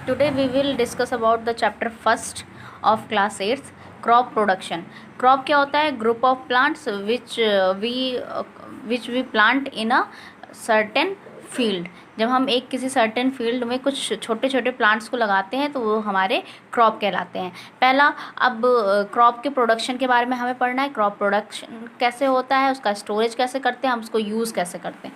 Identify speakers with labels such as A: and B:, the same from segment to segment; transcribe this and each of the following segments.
A: Today we will discuss about the chapter first of class 8th, crop production. Crop क्या होता है? Group of plants which we plant in a certain field. जब हम एक किसी certain field में कुछ छोटे छोटे प्लांट्स को लगाते हैं तो वो हमारे क्रॉप कहलाते हैं. पहला, अब क्रॉप के प्रोडक्शन के बारे में हमें पढ़ना है. क्रॉप प्रोडक्शन कैसे होता है, उसका स्टोरेज कैसे करते हैं, हम उसको यूज़ कैसे करते हैं.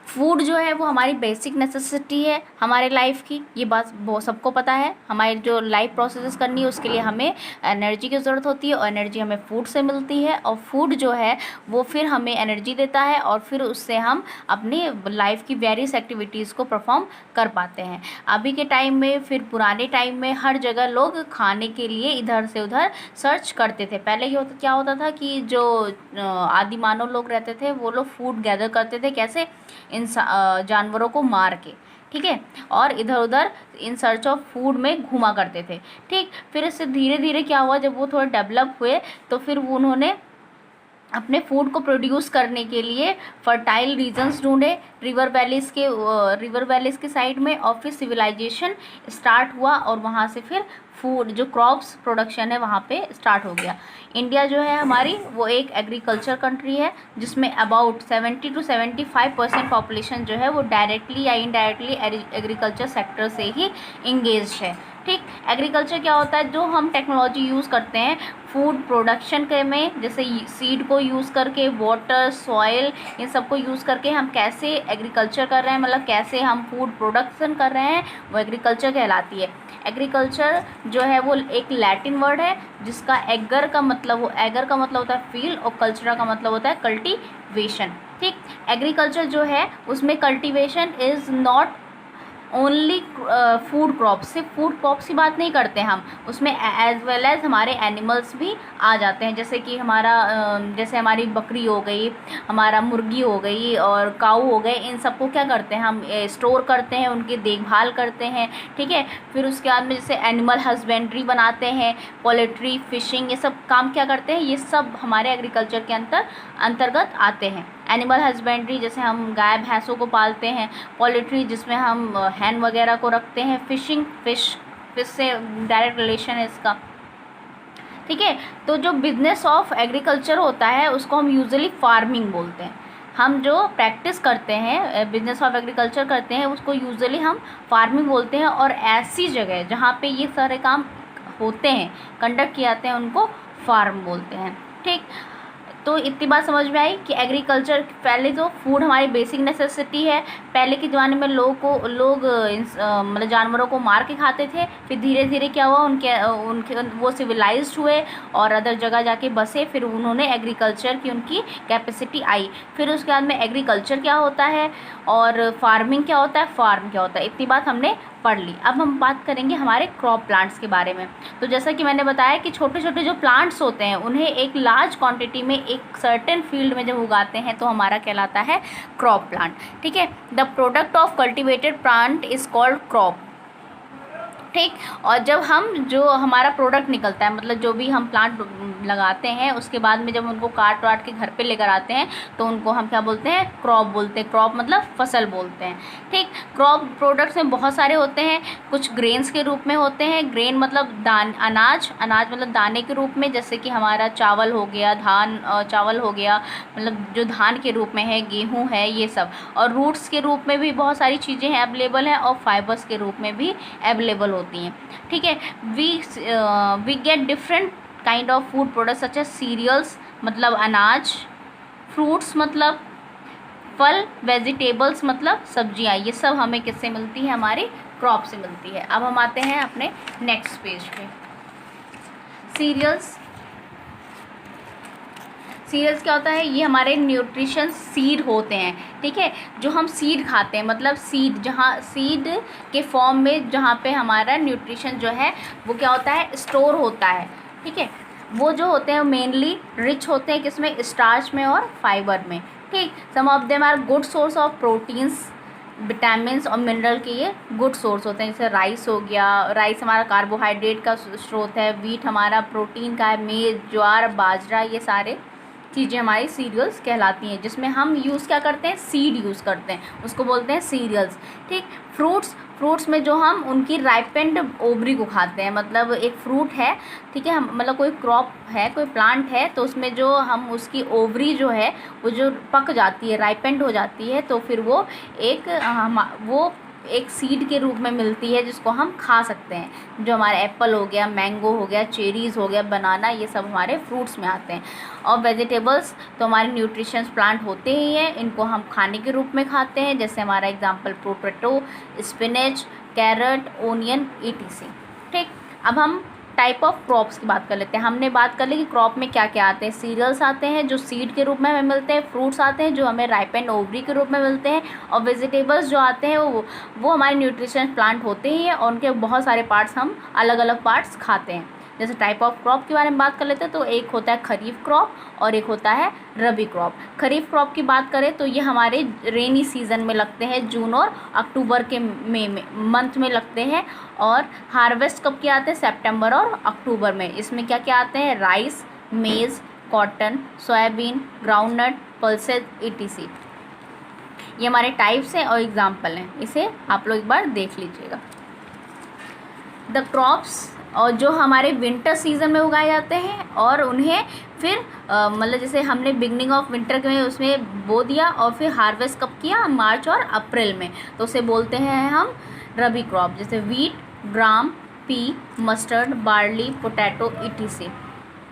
A: फूड जो है वो हमारी बेसिक नेसेसिटी है हमारे लाइफ की, ये बात वो सबको पता है. हमारी जो लाइफ प्रोसेसेस करनी है उसके लिए हमें एनर्जी की ज़रूरत होती है और एनर्जी हमें फूड से मिलती है और फूड जो है वो फिर हमें एनर्जी देता है और फिर उससे हम अपनी लाइफ की वेरियस एक्टिविटीज़ को परफॉर्म कर पाते हैं. अभी के टाइम में, फिर पुराने टाइम में हर जगह लोग खाने के लिए इधर से उधर सर्च करते थे. पहले क्या होता था कि जो आदि मानव लोग रहते थे वो लोग फूड गैदर करते थे. कैसे? इन जानवरों को मार के, ठीक है, और इधर उधर इन सर्च ऑफ फूड में घूमा करते थे. ठीक, फिर इससे धीरे धीरे क्या हुआ, जब वो थोड़े डेवलप हुए तो फिर उन्होंने अपने फूड को प्रोड्यूस करने के लिए फर्टाइल रीजन्स ढूंढे रिवर वैलीज़ के साइड में, और फिर सिविलाइजेशन स्टार्ट हुआ और वहाँ से फिर फूड जो क्रॉप्स प्रोडक्शन है वहाँ पे स्टार्ट हो गया. इंडिया जो है हमारी वो एक एग्रीकल्चर कंट्री है जिसमें अबाउट 70 to 75% पॉपुलेशन जो है वो डायरेक्टली या इनडायरेक्टली एग्रीकल्चर सेक्टर से ही इंगेज है. ठीक, एग्रीकल्चर क्या होता है? जो हम टेक्नोलॉजी यूज़ करते हैं फूड प्रोडक्शन के में, जैसे सीड को यूज़ करके, वाटर, सॉइल, इन सब को यूज़ करके हम कैसे एग्रीकल्चर कर रहे हैं, मतलब कैसे हम फूड प्रोडक्शन कर रहे हैं, वो एग्रीकल्चर कहलाती है. एग्रीकल्चर जो है वो एक लैटिन वर्ड है जिसका एगर का मतलब होता है फील्ड और कल्चरा का मतलब होता है कल्टीवेशन. ठीक, एग्रीकल्चर जो है उसमें cultivation is not only food crops. सिर्फ फूड क्रॉप्स की बात नहीं करते हम, उसमें एज वेल एज हमारे एनिमल्स भी आ जाते हैं. जैसे कि जैसे हमारी बकरी हो गई, हमारा मुर्गी हो गई और काऊ हो गए, इन सबको क्या करते हैं हम? स्टोर करते हैं, उनकी देखभाल करते हैं. ठीक है, फिर उसके बाद में जैसे एनिमल हस्बेंड्री बनाते हैं, पोल्ट्री, फिशिंग, ये सब काम क्या करते हैं? ये सब हमारे एग्रीकल्चर के अंतर्गत आते हैं. एनिमल हस्बेंड्री जैसे हम गाय भैंसों को पालते हैं, पोल्ट्री जिसमें हम हैन वगैरह को रखते हैं, फिशिंग, फिश से डायरेक्ट रिलेशन है इसका. ठीक है, तो जो बिजनेस ऑफ एग्रीकल्चर होता है उसको हम यूजुअली फार्मिंग बोलते हैं. हम जो प्रैक्टिस करते हैं, बिजनेस ऑफ एग्रीकल्चर करते हैं, उसको यूजुअली हम फार्मिंग बोलते हैं. और ऐसी जगह जहाँ पे ये सारे काम होते हैं, कंडक्ट किए जाते हैं, उनको फार्म बोलते हैं. ठीक, तो इतनी बात समझ में आई कि एग्रीकल्चर, पहले जो फूड हमारी बेसिक नेसेसिटी है. पहले के ज़माने में लोग मतलब जानवरों को मार के खाते थे. फिर धीरे धीरे क्या हुआ, उनके वो सिविलाइज्ड हुए और अदर जगह जाके बसे. फिर उन्होंने एग्रीकल्चर की उनकी कैपेसिटी आई. फिर उसके बाद में एग्रीकल्चर क्या होता है और फार्मिंग क्या होता है, फार्म क्या होता है, इतनी बात हमने पढ़ ली. अब हम बात करेंगे हमारे क्रॉप प्लांट्स के बारे में. तो जैसा कि मैंने बताया कि छोटे छोटे जो प्लांट्स होते हैं उन्हें एक लार्ज क्वांटिटी में एक सर्टेन फील्ड में जब उगाते हैं तो हमारा कहलाता है क्रॉप प्लांट. ठीक है, the product of cultivated plant is called crop. ठीक, और जब जो हमारा प्रोडक्ट निकलता है, मतलब जो भी हम प्लांट लगाते हैं उसके बाद में जब उनको काट वाट के घर पे लेकर आते हैं तो उनको हम क्या बोलते हैं? क्रॉप बोलते हैं. क्रॉप मतलब फसल बोलते हैं. ठीक, क्रॉप प्रोडक्ट्स में बहुत सारे होते हैं. कुछ ग्रेन्स के रूप में होते हैं. ग्रेन मतलब अनाज मतलब दाने के रूप में, जैसे कि हमारा चावल हो गया, चावल हो गया, मतलब जो धान के रूप में है, गेहूँ है, ये सब. और रूट्स के रूप में भी बहुत सारी चीज़ें हैं, अवेलेबल हैं, और फाइबर्स के रूप में भी अवेलेबल होती हैं. ठीक है, we get different kind of food products such as cereals मतलब अनाज, फ्रूट्स मतलब फल, वेजिटेबल्स मतलब सब्जियां. ये सब हमें किससे मिलती है? हमारी क्रॉप से मिलती है. अब हम आते हैं अपने नेक्स्ट पेज पे. सीरियल्स क्या होता है? ये हमारे न्यूट्रिशन सीड होते हैं. ठीक है, जो हम सीड खाते हैं, मतलब सीड के फॉर्म में जहाँ पे हमारा न्यूट्रिशन जो है वो क्या होता है? स्टोर होता है. ठीक है, वो जो होते हैं मेनली रिच होते हैं किसमें? स्टार्च में और फाइबर में. ठीक, some of them are good source of proteins, vitamins और मिनरल के ये गुड सोर्स होते हैं. जैसे राइस हो गया, राइस हमारा कार्बोहाइड्रेट का स्रोत है. वीट हमारा प्रोटीन का है. मेज, ज्वार, बाजरा, ये सारे चीज़ें हमारी सीरियल्स कहलाती हैं, जिसमें हम यूज़ क्या करते हैं, सीड यूज़ करते हैं, उसको बोलते हैं सीरियल्स। ठीक। फ्रूट्स में जो हम उनकी राइपेंड ओवरी को खाते हैं, मतलब एक फ्रूट है, ठीक है, हम मतलब कोई क्रॉप है, कोई प्लांट है, तो उसमें जो हम उसकी ओवरी जो है वो जो पक जाती है, राइपेंड हो जाती है, तो फिर वो एक सीड के रूप में मिलती है जिसको हम खा सकते हैं। जो हमारे एप्पल हो गया, मैंगो हो गया, चेरीज़ हो गया, बनाना, ये सब हमारे फ्रूट्स में आते हैं। और वेजिटेबल्स तो हमारे न्यूट्रिशंस प्लांट होते ही हैं, इनको हम खाने के रूप में खाते हैं, जैसे हमारा example potato, spinach, carrot, onion, etc। ठीक। अब हम टाइप ऑफ क्रॉप्स की बात कर लेते हैं। हमने बात कर ली कि क्रॉप में क्या क्या आते हैं। सीरियल्स आते हैं जो सीड के रूप में हमें मिलते हैं, फ्रूट्स आते हैं जो हमें राइपेंड ओवरी के रूप में मिलते हैं, और वेजिटेबल्स जो आते हैं वो हमारे न्यूट्रिशन प्लांट होते ही हैं, और उनके बहुत सारे पार्ट्स हम अलग अलग पार्ट्स खाते हैं। जैसे टाइप ऑफ क्रॉप के बारे में बात कर लेते हैं, तो एक होता है खरीफ क्रॉप और एक होता है रबी क्रॉप। खरीफ क्रॉप की बात करें तो ये हमारे रेनी सीजन में लगते हैं, जून और अक्टूबर के मंथ में लगते हैं। और हार्वेस्ट कब के आते हैं, सितंबर और अक्टूबर में। इसमें क्या क्या आते हैं, राइस, मेज़, cotton, soybean, groundnut, pulses, etc। ये हमारे टाइप्स हैं और एग्जाम्पल हैं, इसे आप लोग एक बार देख लीजिएगा। द क्रॉप्स और जो हमारे विंटर सीजन में उगाए जाते हैं, और उन्हें फिर मतलब जैसे हमने बिगनिंग ऑफ विंटर में उसमें बो दिया, और फिर हार्वेस्ट कब किया, मार्च और अप्रैल में, तो उसे बोलते हैं हम रबी क्रॉप। जैसे wheat, gram, pea, mustard, barley, potato, etc।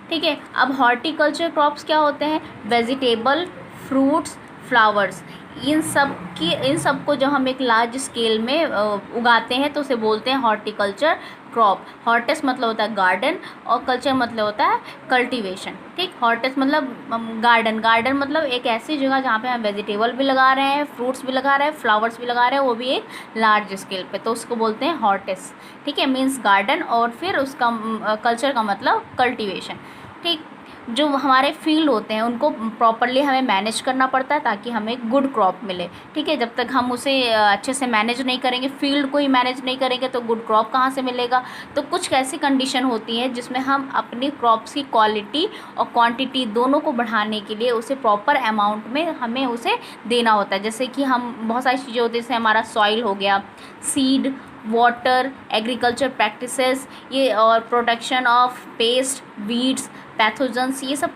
A: ठीक है। अब हॉर्टिकल्चर क्रॉप्स क्या होते हैं, वेजिटेबल, फ्रूट्स, फ्लावर्स, इन सब को जब हम एक लार्ज स्केल में उगाते हैं तो उसे बोलते हैं हॉर्टिकल्चर क्रॉप। हॉर्टिस मतलब होता है गार्डन, और कल्चर मतलब होता है कल्टीवेशन। ठीक। हॉर्टिस मतलब गार्डन मतलब एक ऐसी जगह जहाँ पे हम वेजिटेबल भी लगा रहे हैं, फ्रूट्स भी लगा रहे हैं, फ्लावर्स भी लगा रहे हैं, वो भी एक लार्ज स्केल पे, तो उसको बोलते हैं हॉर्टिस। ठीक है, मीन्स गार्डन, और फिर उसका कल्चर का मतलब कल्टीवेशन। ठीक। जो हमारे फील्ड होते हैं उनको प्रॉपरली हमें मैनेज करना पड़ता है ताकि हमें गुड क्रॉप मिले। ठीक है। जब तक हम उसे अच्छे से मैनेज नहीं करेंगे, फील्ड को ही मैनेज नहीं करेंगे, तो गुड क्रॉप कहाँ से मिलेगा। तो कुछ ऐसी कंडीशन होती हैं जिसमें हम अपनी क्रॉप्स की क्वालिटी और क्वांटिटी दोनों को बढ़ाने के लिए उसे प्रॉपर अमाउंट में हमें उसे देना होता है। जैसे कि हम बहुत सारी चीज़ें होती हैं, जैसे हमारा सॉइल हो गया, सीड, वाटर, एग्रीकल्चर प्रैक्टिसेस, ये और protection of paste, weeds, pathogens, ये सब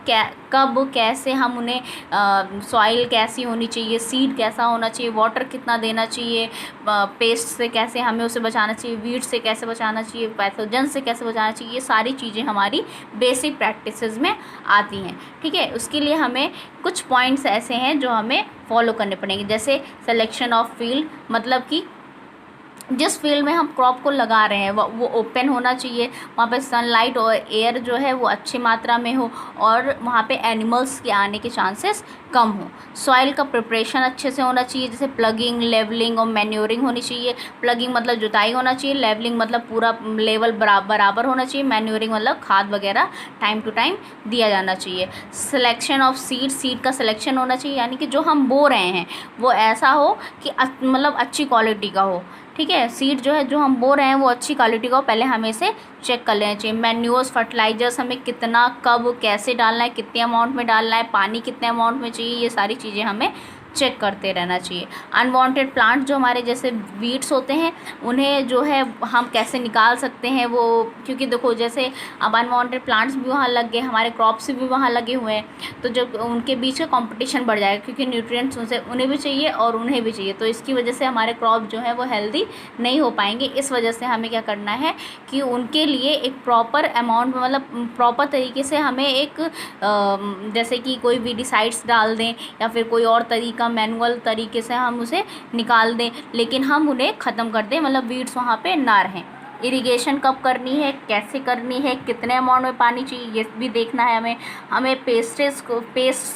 A: कब कैसे हम उन्हें सॉइल कैसी होनी चाहिए, सीड कैसा होना चाहिए, वाटर कितना देना चाहिए, पेस्ट से कैसे हमें उसे बचाना चाहिए, वीड से कैसे बचाना चाहिए, पैथोजेंस से कैसे बचाना चाहिए, ये सारी चीज़ें हमारी बेसिक प्रैक्टिसेस में आती हैं। ठीक है। उसके लिए हमें कुछ पॉइंट्स ऐसे हैं जो हमें फॉलो करने पड़ेंगे। जैसे सिलेक्शन ऑफ फील्ड, मतलब कि जिस फील्ड में हम क्रॉप को लगा रहे हैं वो ओपन होना चाहिए, वहाँ पे सनलाइट और एयर जो है वो अच्छी मात्रा में हो, और वहाँ पे एनिमल्स के आने के चांसेस कम हो। सॉइल का प्रिपरेशन अच्छे से होना चाहिए, जैसे प्लगिंग, लेवलिंग और मैन्योरिंग होनी चाहिए। प्लगिंग मतलब जुताई होना चाहिए, लेवलिंग मतलब पूरा लेवल बराबर होना चाहिए, मैन्योरिंग मतलब खाद वगैरह टाइम टू टाइम दिया जाना चाहिए। सिलेक्शन ऑफ सीड का सिलेक्शन होना चाहिए, यानी कि जो हम बो रहे हैं वो ऐसा हो कि मतलब अच्छी क्वालिटी का हो। ठीक है। सीड जो है जो हम बो रहे हैं वो अच्छी क्वालिटी का हो, पहले हमें इसे चेक कर लेना चाहिए। मैन्योर्स, फर्टिलाइजर्स हमें कितना, कब, कैसे डालना है, कितने अमाउंट में डालना है, पानी कितने अमाउंट में चाहिए, ये सारी चीज़ें हमें चेक करते रहना चाहिए। अनवांटेड प्लांट जो हमारे जैसे वीड्स होते हैं उन्हें जो है हम कैसे निकाल सकते हैं वो, क्योंकि देखो जैसे अब अनवांटेड प्लांट्स भी वहाँ लग गए, हमारे क्रॉप्स भी वहाँ लगे हुए हैं, तो जब उनके बीच का कंपटीशन बढ़ जाएगा, क्योंकि न्यूट्रिएंट्स उनसे उन्हें भी चाहिए और उन्हें भी चाहिए, तो इसकी वजह से हमारे क्रॉप जो है वो हेल्दी नहीं हो पाएंगे। इस वजह से हमें क्या करना है कि उनके लिए एक प्रॉपर अमाउंट, मतलब प्रॉपर तरीके से हमें एक जैसे कि कोई वीडिसाइड्स डाल दें या फिर कोई और तरीका मैनुअल तरीके से हम उसे निकाल दें, लेकिन हम उन्हें ख़त्म कर दें, मतलब वीड्स वहाँ पे ना रहें। इरिगेशन कब करनी है, कैसे करनी है, कितने अमाउंट में पानी चाहिए, ये भी देखना है हमें पेस्ट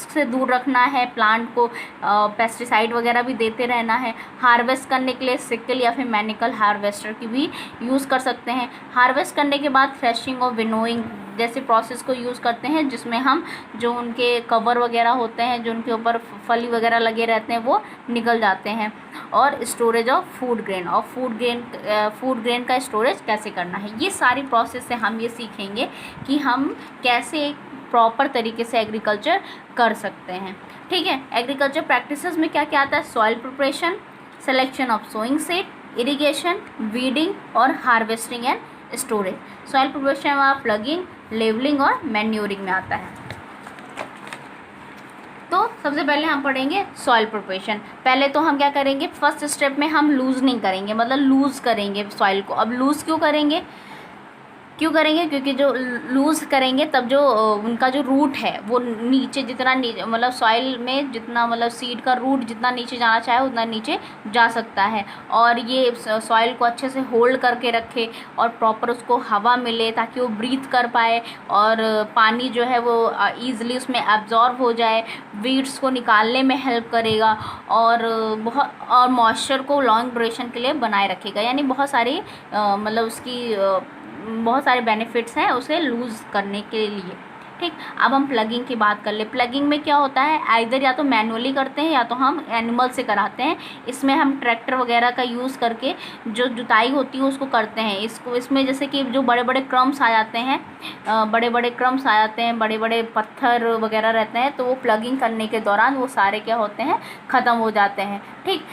A: से दूर रखना है प्लांट को, पेस्टिसाइड वगैरह भी देते रहना है। हार्वेस्ट करने के लिए सिकल या फिर मैनिकल हार्वेस्टर की भी यूज़ कर सकते हैं। हार्वेस्ट करने के बाद थ्रेशिंग और विनोइंग जैसे प्रोसेस को यूज़ करते हैं, जिसमें हम जो उनके कवर वगैरह होते हैं, जो उनके ऊपर फली वगैरह लगे रहते हैं, वो निकल जाते हैं। और स्टोरेज ऑफ फूड ग्रेन, और फूड ग्रेन का स्टोरेज कैसे करना है। ये सारी प्रोसेस से हम ये सीखेंगे कि हम कैसे एक प्रॉपर तरीके से एग्रीकल्चर कर सकते हैं। ठीक है, एग्रीकल्चर प्रैक्टिसेस में क्या क्या आता है, soil preparation, selection of sowing seed, irrigation, weeding और harvesting and storage. Soil preparation में प्लगिंग, लेवलिंग और मैन्योरिंग में आता है। तो सबसे पहले हम पढ़ेंगे सॉइल प्रिपरेशन। पहले तो हम क्या करेंगे, फर्स्ट स्टेप में हम लूजनिंग करेंगे, मतलब लूज़ करेंगे सॉइल को। अब लूज़ क्यों करेंगे, क्योंकि जो लूज़ करेंगे तब जो उनका जो रूट है वो नीचे जितना नीचे, मतलब सॉइल में जितना, मतलब सीड का रूट जितना नीचे जाना चाहे उतना नीचे जा सकता है, और ये सॉइल को अच्छे से होल्ड करके रखे और प्रॉपर उसको हवा मिले ताकि वो ब्रीथ कर पाए, और पानी जो है वो ईज़िली उसमें एब्जॉर्ब हो जाए, वीड्स को निकालने में हेल्प करेगा, और मॉइस्चर को लॉन्ग ड्यूरेशन के लिए बनाए रखेगा। यानी बहुत सारी मतलब उसकी बहुत सारे बेनिफिट्स हैं उसे लूज़ करने के लिए। ठीक, अब हम प्लगिंग की बात कर ले। प्लगिंग में क्या होता है, आइदर या तो मैनुअली करते हैं या तो हम एनिमल से कराते हैं। इसमें हम ट्रैक्टर वगैरह का यूज़ करके जो जुताई होती है उसको करते हैं। इसमें जैसे कि जो बड़े बड़े क्रम्स आ जाते हैं, बड़े बड़े पत्थर वगैरह रहते हैं, तो वो प्लगिंग करने के दौरान वो सारे क्या होते हैं, ख़त्म हो जाते हैं। ठीक,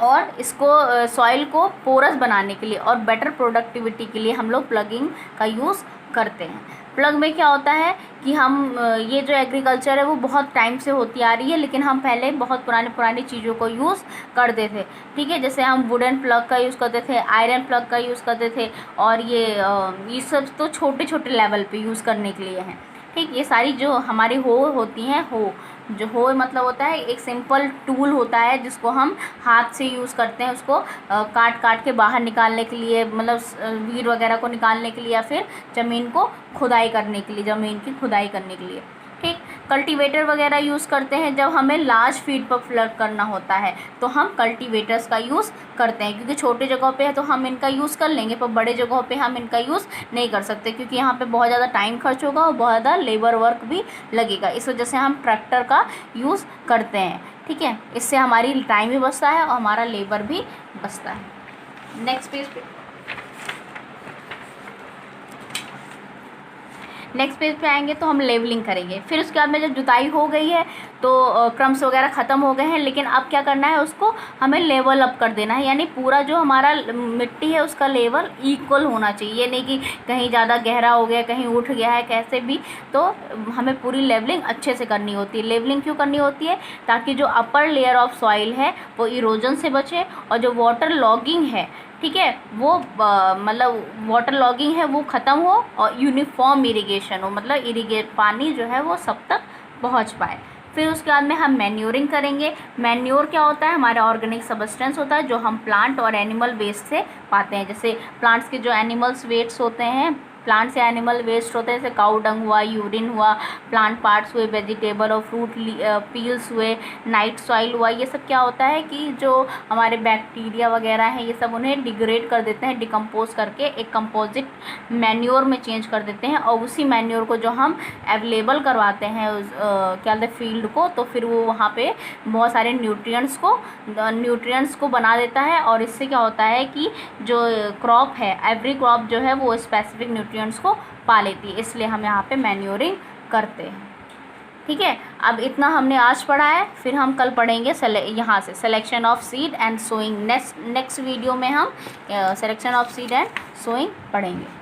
A: और इसको सॉइल को पोरस बनाने के लिए और बेटर प्रोडक्टिविटी के लिए हम लोग प्लगिंग का यूज़ करते हैं। प्लग में क्या होता है कि हम ये जो एग्रीकल्चर है वो बहुत टाइम से होती आ रही है, लेकिन हम पहले बहुत पुरानी चीज़ों को यूज़ करते थे। ठीक है, जैसे हम वुडन प्लग का यूज़ करते थे, आयरन प्लग का यूज़ करते थे, और ये सब तो छोटे छोटे लेवल पे यूज़ करने के लिए हैं। ठीक, ये सारी जो हमारी होती हैं, जो मतलब होता है एक सिंपल टूल होता है जिसको हम हाथ से यूज़ करते हैं, उसको काट के बाहर निकालने के लिए, मतलब वीड वगैरह को निकालने के लिए, या फिर ज़मीन की खुदाई करने के लिए। ठीक, कल्टीवेटर वगैरह यूज़ करते हैं जब हमें लार्ज फील्ड पर फ्लड करना होता है, तो हम कल्टीवेटर्स का यूज़ करते हैं, क्योंकि छोटे जगहों पे है तो हम इनका यूज़ कर लेंगे, पर बड़े जगहों पे हम इनका यूज़ नहीं कर सकते, क्योंकि यहाँ पे बहुत ज़्यादा टाइम खर्च होगा और बहुत ज़्यादा लेबर वर्क भी लगेगा। इस वजह से हम ट्रैक्टर का यूज़ करते हैं। ठीक है, इससे हमारी टाइम भी बचता है और हमारा लेबर भी बचता है। नेक्स्ट पेज पे आएंगे तो हम लेवलिंग करेंगे। फिर उसके बाद में जब जुताई हो गई है तो क्रम्स वगैरह ख़त्म हो गए हैं, लेकिन अब क्या करना है, उसको हमें लेवल अप कर देना है। यानी पूरा जो हमारा मिट्टी है उसका लेवल इक्वल होना चाहिए, ये नहीं कि कहीं ज़्यादा गहरा हो गया, कहीं उठ गया है, कैसे भी। तो हमें पूरी लेवलिंग अच्छे से करनी होती है। लेवलिंग क्यों करनी होती है, ताकि जो अपर लेयर ऑफ सॉइल है वो इरोजन से बचे, और जो वाटर लॉगिंग है, ठीक है, वो मतलब वाटर लॉगिंग है वो ख़त्म हो, और यूनिफॉर्म इरिगेशन हो, मतलब पानी जो है वो सब तक पहुंच पाए। फिर उसके बाद में हम मैन्योरिंग करेंगे। मैन्योर क्या होता है, हमारा ऑर्गेनिक सब्सटेंस होता है जो हम प्लांट और एनिमल वेस्ट से पाते हैं। जैसे प्लांट्स के जो एनिमल्स वेस्ट होते हैं, प्लांट से एनिमल वेस्ट होते हैं, जैसे काऊ डंग हुआ, यूरिन हुआ, प्लांट पार्ट्स हुए, वेजिटेबल और फ्रूट पील्स हुए, नाइट सॉइल हुआ, ये सब क्या होता है कि जो हमारे बैक्टीरिया वगैरह हैं ये सब उन्हें डिग्रेड कर देते हैं, डिकम्पोज करके एक कंपोजिट मैन्योर में चेंज कर देते हैं, और उसी मैन्योर को जो हम अवेलेबल करवाते हैं क्या कहते हैं फील्ड को, तो फिर वो वहाँ पे बहुत सारे न्यूट्रिएंट्स को बना देता है, और इससे क्या होता है कि जो क्रॉप है, एवरी क्रॉप जो है वो स्पेसिफिक न्यूट्रिएंट्स को पा लेती है, इसलिए हम यहाँ पे मैन्योरिंग करते हैं। ठीक है, अब इतना हमने आज पढ़ा है, फिर हम कल पढ़ेंगे यहाँ से selection of seed and sowing. Next video में हम selection of seed and sowing पढ़ेंगे।